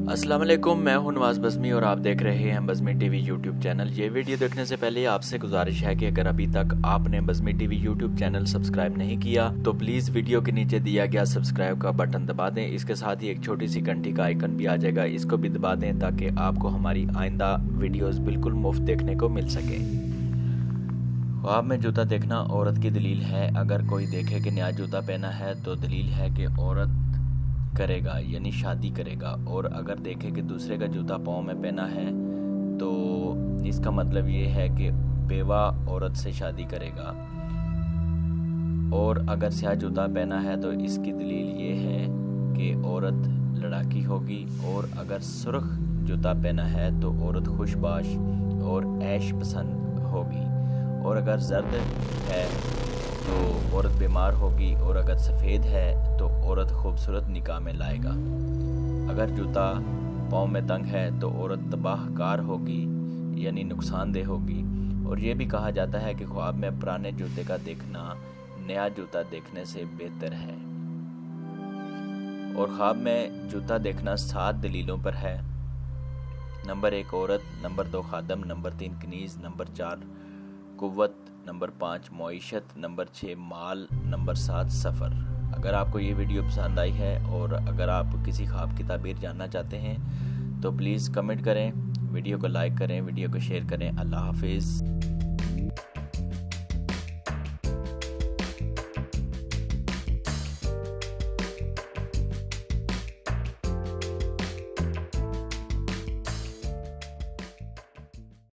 अस्सलाम वालेकुम, मैं हूं नवाज बज़मी और आप देख रहे हैं बज़मी टीवी यूट्यूब चैनल। ये वीडियो देखने से पहले आपसे गुजारिश है कि अगर अभी तक आपने Bazmee TV YouTube channel subscribe नहीं किया तो प्लीज़ वीडियो के नीचे दिया गया सब्सक्राइब का बटन दबा दें। इसके साथ ही एक छोटी सी घंटी का आइकन भी आ जाएगा, इसको भी दबा दें ताकि आपको हमारी आइंदा वीडियोज़ बिल्कुल मुफ्त देखने को मिल सके। ख्वाब में जूता देखना औरत की दलील है। अगर कोई देखे कि नया जूता पहना है तो दलील है कि औरत करेगा यानी शादी करेगा, और अगर देखे कि दूसरे का जूता पाँव में पहना है तो इसका मतलब ये है कि बेवा औरत से शादी करेगा। और अगर स्याह जूता पहना है तो इसकी दलील ये है कि औरत लड़ाकी होगी, और अगर सुर्ख जूता पहना है तो औरत खुशबाश और ऐश पसंद होगी, और अगर जर्द है तो औरत बीमार होगी, और अगर सफ़ेद है तो औरत खूबसूरत निकाह में लाएगा। अगर जूता पाँव में तंग है तो औरत तबाहकार होगी यानी नुकसानदेह होगी। और ये भी कहा जाता है कि ख्वाब में पुराने जूते का देखना नया जूता देखने से बेहतर है। और ख्वाब में जूता देखना 7 दलीलों पर है। नंबर 1 औरत, नंबर 2 खादम, नंबर 3 कनीज़, नंबर 4 कुव्वत, नंबर 5 मईशत, नंबर 6 माल, नंबर 7 सफ़र। अगर आपको ये वीडियो पसंद आई है और अगर आप किसी ख्वाब की ताबीर जानना चाहते हैं तो प्लीज़ कमेंट करें, वीडियो को लाइक करें, वीडियो को शेयर करें। अल्लाह हाफिज़।